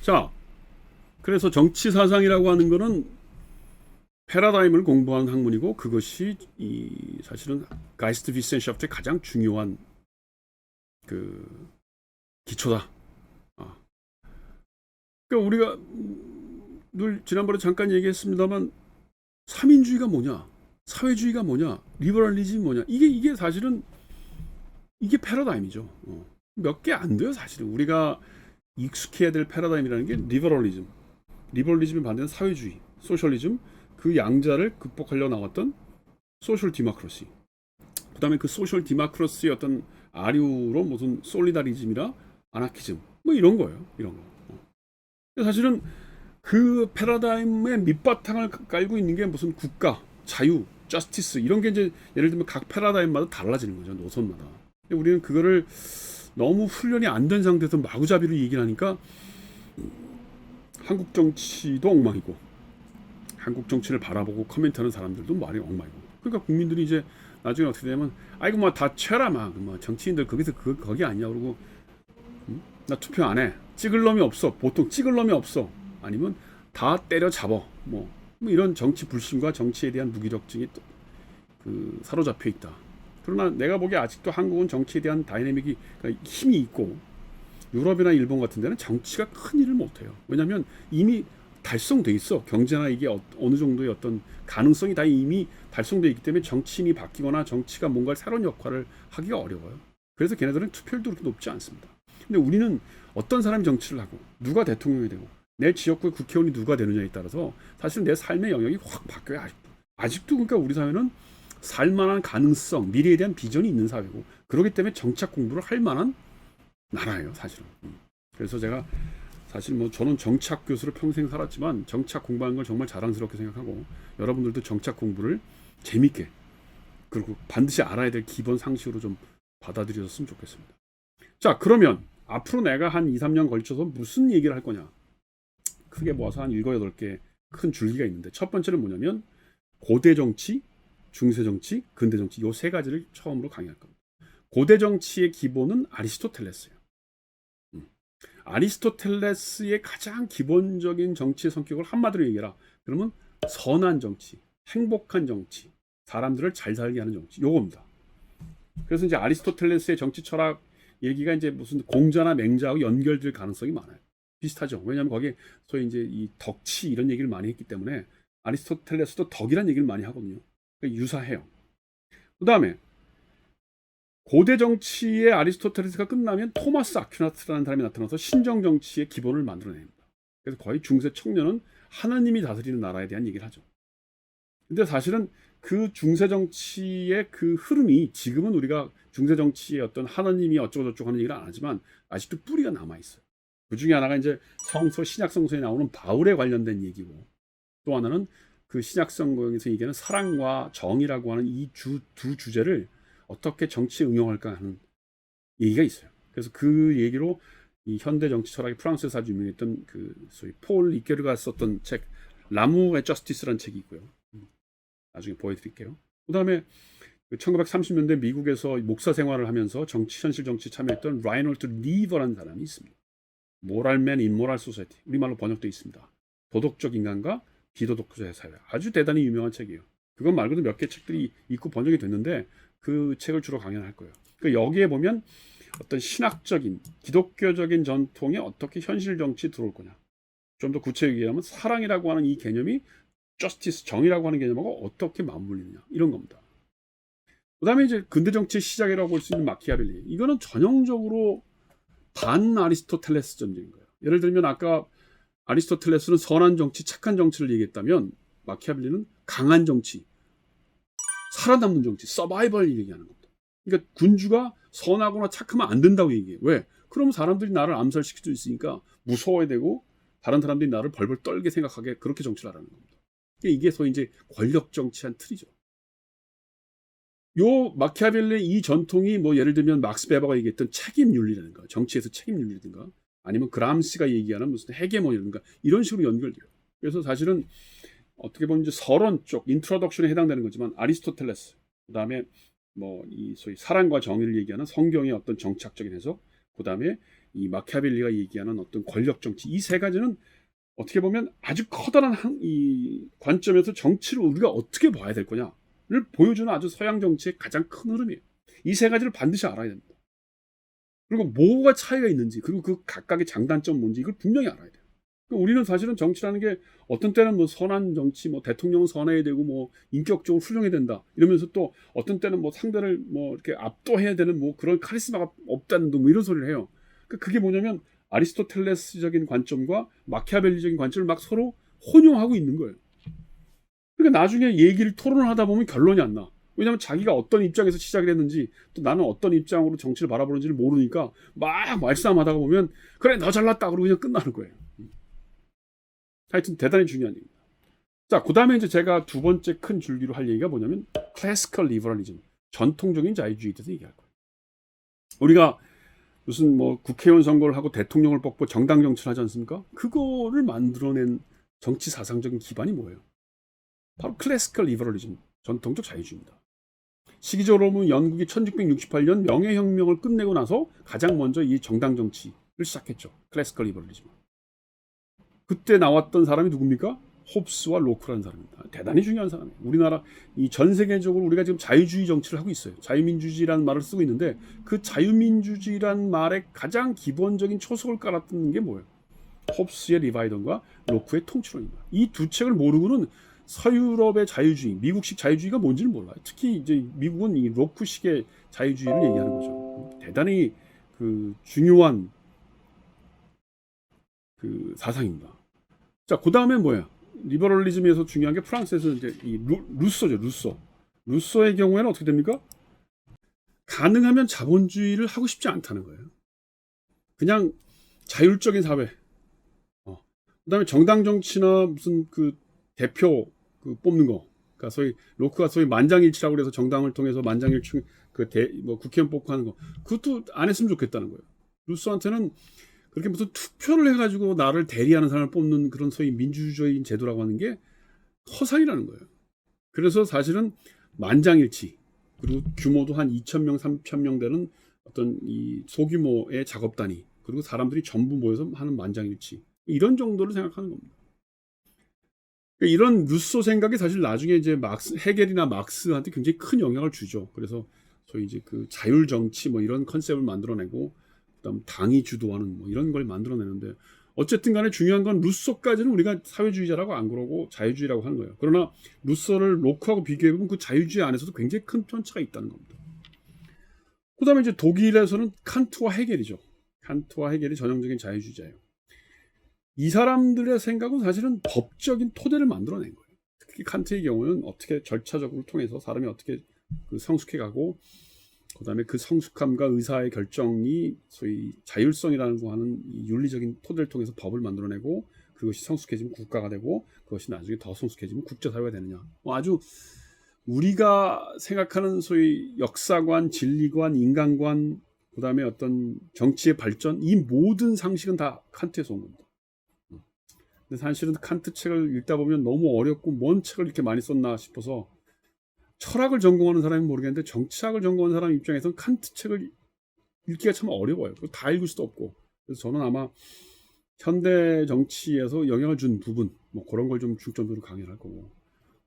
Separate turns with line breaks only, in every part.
자, 그래서 정치 사상이라고 하는 거는 패러다임을 공부한 학문이고 그것이 이 사실은 가이스트 비센샤프트의 가장 중요한 그 기초다. 아. 그러니까 우리가 늘 지난번에 잠깐 얘기했습니다만 삼인주의가 뭐냐, 사회주의가 뭐냐, 리버럴리즘이 뭐냐, 이게 사실은 이게 패러다임이죠. 몇 개 안 돼요, 사실은. 우리가 익숙해야 될 패러다임이라는 게 리버럴리즘, 리버럴리즘의 반대는 사회주의, 소셜리즘, 그 양자를 극복하려고 나왔던 소셜 디모크러시. 그다음에 그 소셜 디모크러시의 어떤 아류로 무슨 솔리다리즘이나 아나키즘 뭐 이런 거예요. 이런 거. 사실은 그 패러다임의 밑바탕을 깔고 있는 게 무슨 국가, 자유, 저스티스 이런 게 이제 예를 들면 각 패러다임마다 달라지는 거죠. 노선마다. 근데 우리는 그거를 너무 훈련이 안 된 상태에서 마구잡이로 얘기를 하니까 한국 정치도 엉망이고 한국 정치를 바라보고 코멘트하는 사람들도 말이 엉망이고 그러니까 국민들이 이제 나중에 어떻게 되냐면 아이고 뭐 다 쳐라 막 정치인들 거기서 거기 아니야 그러고 나 투표 안 해 찍을 놈이 없어 보통 찍을 놈이 없어 아니면 다 때려잡어 뭐 이런 정치 불신과 정치에 대한 무기력증이 또 그 사로잡혀 있다. 그러나 내가 보기에 아직도 한국은 정치에 대한 다이내믹이 그러니까 힘이 있고 유럽이나 일본 같은 데는 정치가 큰 일을 못해요. 왜냐하면 이미 달성돼 있어. 경제나 이게 어느 정도의 어떤 가능성이 다 이미 달성돼 있기 때문에 정치인이 바뀌거나 정치가 뭔가 새로운 역할을 하기가 어려워요. 그래서 걔네들은 투표율도 그렇게 높지 않습니다. 근데 우리는 어떤 사람이 정치를 하고 누가 대통령이 되고 내 지역구의 국회의원이 누가 되느냐에 따라서 사실 내 삶의 영역이 확 바뀌어요. 아직도 그러니까 우리 사회는 살만한 가능성, 미래에 대한 비전이 있는 사회고 그렇기 때문에 정책 공부를 할 만한 나라예요, 사실은. 그래서 제가 사실 뭐 저는 정치학 교수로 평생 살았지만 정치학 공부하는 걸 정말 자랑스럽게 생각하고 여러분들도 정치학 공부를 재밌게 그리고 반드시 알아야 될 기본 상식으로 좀 받아들여졌으면 좋겠습니다. 자, 그러면 앞으로 내가 한 2, 3년 걸쳐서 무슨 얘기를 할 거냐? 크게 모아서 한 7, 8개 큰 줄기가 있는데 첫 번째는 뭐냐면 고대 정치, 중세 정치, 근대 정치 요 세 가지를 처음으로 강의할 겁니다. 고대 정치의 기본은 아리스토텔레스예요. 아리스토텔레스의 가장 기본적인 정치의 성격을 한마디로 얘기해라. 그러면 선한 정치, 행복한 정치, 사람들을 잘 살게 하는 정치 요겁니다. 그래서 이제 아리스토텔레스의 정치 철학 얘기가 이제 무슨 공자나 맹자하고 연결될 가능성이 많아요. 비슷하죠. 왜냐하면 거기에 소위 이제 이 덕치 이런 얘기를 많이 했기 때문에 아리스토텔레스도 덕이란 얘기를 많이 하거든요. 그러니까 유사해요. 그 다음에 고대 정치의 아리스토텔레스가 끝나면 토마스 아퀴나스라는 사람이 나타나서 신정 정치의 기본을 만들어냅니다. 그래서 거의 중세 청년은 하나님이 다스리는 나라에 대한 얘기를 하죠. 근데 사실은 그 중세 정치의 그 흐름이 지금은 우리가 중세 정치의 어떤 하나님이 어쩌고저쩌고 하는 얘기를 안 하지만 아직도 뿌리가 남아있어요. 그 중에 하나가 이제 성서, 신약 성서에 나오는 바울에 관련된 얘기고 또 하나는 그 신약 성경에서 얘기하는 사랑과 정의라고 하는 이 두 주제를 어떻게 정치에 응용할까 하는 얘기가 있어요. 그래서 그 얘기로 이 현대 정치 철학이 프랑스에서 아주 유명했던 그 소위 폴 리케르가 썼던 책 라무의 저스티스라는 책이 있고요. 나중에 보여드릴게요. 그 다음에 1930년대 미국에서 목사 생활을 하면서 현실 정치 참여했던 라이놀드 리버라는 사람이 있습니다. 모랄맨 인모랄 소사이티 우리말로 번역되어 있습니다. 도덕적 인간과 비도덕자의 사회 아주 대단히 유명한 책이에요. 그것 말고도 몇 개 책들이 있고 번역이 됐는데 그 책을 주로 강연할 거예요. 그러니까 여기에 보면 어떤 신학적인 기독교적인 전통에 어떻게 현실 정치 들어올 거냐. 좀 더 구체적으로 얘기하면 사랑이라고 하는 이 개념이 저스티스 정의라고 하는 개념하고 어떻게 맞물리느냐 이런 겁니다. 그 다음에 이제 근대 정치의 시작이라고 볼 수 있는 마키아벨리 이거는 전형적으로 반 아리스토텔레스 전쟁인 거예요. 예를 들면 아까 아리스토텔레스는 선한 정치, 착한 정치를 얘기했다면 마키아벨리는 강한 정치, 살아남는 정치, 서바이벌 얘기하는 겁니다. 그러니까 군주가 선하거나 착하면 안 된다고 얘기해요. 왜? 그러면 사람들이 나를 암살시킬 수 있으니까 무서워야 되고 다른 사람들이 나를 벌벌 떨게 생각하게 그렇게 정치를 하라는 겁니다. 이게 소위 이제 권력 정치한 틀이죠. 요 마키아벨리의 이 전통이 뭐 예를 들면 막스 베버가 얘기했던 책임 윤리라든가 정치에서 책임 윤리라든가 아니면 그람시가 얘기하는 무슨 헤게모니라든가 이런 식으로 연결돼요. 그래서 사실은 어떻게 보면 이제 서론 쪽 인트로덕션에 해당되는 거지만 아리스토텔레스 그다음에 뭐 이 소위 사랑과 정의를 얘기하는 성경의 어떤 정치학적인 해석 그다음에 이 마키아벨리가 얘기하는 어떤 권력 정치, 이 세 가지는 어떻게 보면 아주 커다란 이 관점에서 정치를 우리가 어떻게 봐야 될 거냐를 보여주는 아주 서양 정치의 가장 큰 흐름이에요. 이 세 가지를 반드시 알아야 됩니다. 그리고 뭐가 차이가 있는지, 그리고 그 각각의 장단점 뭔지 이걸 분명히 알아야 돼요. 우리는 사실은 정치라는 게 어떤 때는 뭐 선한 정치, 뭐 대통령은 선해야 되고 뭐 인격적으로 훌륭해야 된다 이러면서 또 어떤 때는 뭐 상대를 뭐 이렇게 압도해야 되는 뭐 그런 카리스마가 없다는 뭐 이런 소리를 해요. 그게 뭐냐면 아리스토텔레스적인 관점과 마키아벨리적인 관점을 막 서로 혼용하고 있는 거예요. 그러니까 나중에 얘기를 토론을 하다 보면 결론이 안 나. 왜냐하면 자기가 어떤 입장에서 시작을 했는지 또 나는 어떤 입장으로 정치를 바라보는지를 모르니까 막 말싸움하다가 보면 그래 너 잘났다 그러고 그냥 끝나는 거예요. 하여튼 대단히 중요한 얘기입니다. 자, 그 다음에 이제 제가 두 번째 큰 줄기로 할 얘기가 뭐냐면 클래시컬 리버럴리즘, 전통적인 자유주의에 대해서 얘기할 거예요. 우리가 무슨 뭐 국회의원 선거를 하고 대통령을 뽑고 정당 정치를 하지 않습니까? 그거를 만들어낸 정치 사상적인 기반이 뭐예요? 바로 클래시컬 리버럴리즘, 전통적 자유주의입니다. 시기적으로 보면 영국이 1668년 명예혁명을 끝내고 나서 가장 먼저 이 정당 정치를 시작했죠. 클래시컬 리버럴리즘. 그때 나왔던 사람이 누굽니까? 홉스와 로크라는 사람입니다. 대단히 중요한 사람이에요. 우리나라 이 전 세계적으로 우리가 지금 자유주의 정치를 하고 있어요. 자유민주주의라는 말을 쓰고 있는데 그 자유민주주의라는 말의 가장 기본적인 초석을 깔았던 게 뭐예요? 홉스의 리바이던과 로크의 통치론입니다. 이 두 책을 모르고는 서유럽의 자유주의, 미국식 자유주의가 뭔지를 몰라요. 특히 이제 미국은 이 로크식의 자유주의를 얘기하는 거죠. 대단히 그 중요한 그 사상입니다. 자, 그 다음에 뭐야? 리버럴리즘에서 중요한 게 프랑스에서 이제 이 루소죠, 루소. 루소의 경우에는 어떻게 됩니까? 가능하면 자본주의를 하고 싶지 않다는 거예요. 그냥 자율적인 사회. 그다음에 정당 정치나 무슨 그 대표 그 뽑는 거. 그러니까 소위 로크가 소위 만장일치라고 그래서 정당을 통해서 만장일치 뭐 국회의원 뽑고 하는 거. 그것도 안 했으면 좋겠다는 거예요. 루소한테는 그렇게 무슨 투표를 해가지고 나를 대리하는 사람을 뽑는 그런 소위 민주주의적인 제도라고 하는 게 허상이라는 거예요. 그래서 사실은 만장일치, 그리고 규모도 한 2,000명, 3,000명 되는 어떤 이 소규모의 작업단위, 그리고 사람들이 전부 모여서 하는 만장일치, 이런 정도를 생각하는 겁니다. 그러니까 이런 루소 생각이 사실 나중에 이제 헤겔이나 막스한테 굉장히 큰 영향을 주죠. 그래서 소위 이제 그 자율 정치 뭐 이런 컨셉을 만들어내고, 그다음 당이 주도하는 뭐 이런 걸 만들어내는데, 어쨌든 간에 중요한 건 루소까지는 우리가 사회주의자라고 안 그러고 자유주의라고 하는 거예요. 그러나 루소를 로크하고 비교해보면 그 자유주의 안에서도 굉장히 큰 편차가 있다는 겁니다. 그 다음에 이제 독일에서는 칸트와 헤겔이죠. 칸트와 헤겔이 전형적인 자유주의자예요. 이 사람들의 생각은 사실은 법적인 토대를 만들어낸 거예요. 특히 칸트의 경우는 어떻게 절차적으로 통해서 사람이 어떻게 그 성숙해가고, 그 다음에 그 성숙함과 의사의 결정이 소위 자율성이라는 거 하는 이 윤리적인 토대를 통해서 법을 만들어내고, 그것이 성숙해지면 국가가 되고, 그것이 나중에 더 성숙해지면 국제사회가 되느냐. 아주 우리가 생각하는 소위 역사관, 진리관, 인간관, 그 다음에 어떤 정치의 발전, 이 모든 상식은 다 칸트에서 온 겁니다. 근데 사실은 칸트 책을 읽다 보면 너무 어렵고 뭔 책을 이렇게 많이 썼나 싶어서, 철학을 전공하는 사람은 모르겠는데 정치학을 전공하는 사람 입장에서는 칸트 책을 읽기가 참 어려워요. 다 읽을 수도 없고. 그래서 저는 아마 현대 정치에서 영향을 준 부분, 뭐 그런 걸 좀 중점적으로 강의를 할 거고.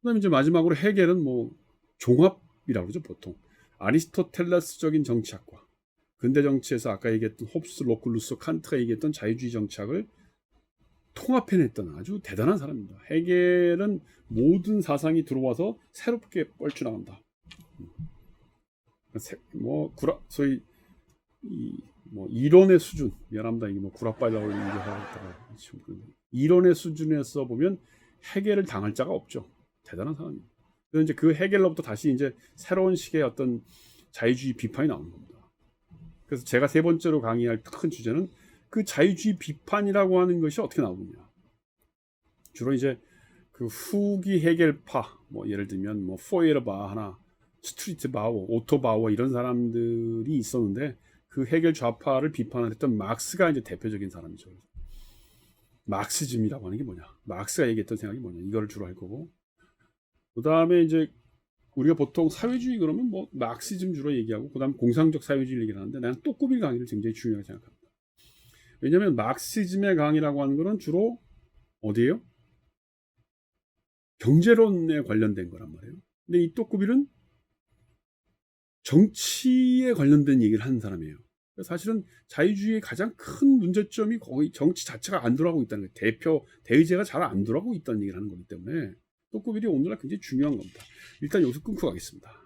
그다음에 이제 마지막으로 헤겔은 뭐 종합이라고 그러죠, 보통. 아리스토텔레스적인 정치학과, 근대 정치에서 아까 얘기했던 홉스, 로크, 루소, 칸트가 얘기했던 자유주의 정치학을 통합해냈던 아주 대단한 사람입니다. 헤겔은 모든 사상이 들어와서 새롭게 뻘쳐나간다. 소위 뭐 이론의 수준, 미안합니다. 이게 뭐 구라빨라고 얘기하다가 이론의 수준에서 보면 헤겔을 당할 자가 없죠. 대단한 사람입니다. 그래서 이제 그 헤겔로부터 다시 이제 새로운 식의 어떤 자유주의 비판이 나오는 겁니다. 그래서 제가 세 번째로 강의할 큰 주제는 그 자유주의 비판이라고 하는 것이 어떻게 나오느냐. 주로 이제 그 후기 헤겔파, 뭐 예를 들면 뭐 포에르바하나 스트리트 바워, 오토 바워 이런 사람들이 있었는데, 그 헤겔 좌파를 비판했던 막스가 이제 대표적인 사람이죠. 막시즘이라고 하는 게 뭐냐, 막스가 얘기했던 생각이 뭐냐, 이거를 주로 할 거고, 그 다음에 이제 우리가 보통 사회주의 그러면 뭐 막시즘 주로 얘기하고, 그 다음 공상적 사회주의 얘기를 하는데, 나는 또꾸빌 강의를 굉장히 중요하게 생각합니다. 왜냐하면 마크시즘의 강이라고 하는 거는 주로 어디예요? 경제론에 관련된 거란 말이에요. 근데 이 또꾸빌은 정치에 관련된 얘기를 하는 사람이에요. 사실은 자유주의의 가장 큰 문제점이 거의 정치 자체가 안 돌아가고 있다는 거예요. 대의제가 잘 안 돌아가고 있다는 얘기를 하는 거기 때문에 또꾸빌이 오늘날 굉장히 중요한 겁니다. 일단 여기서 끊고 가겠습니다.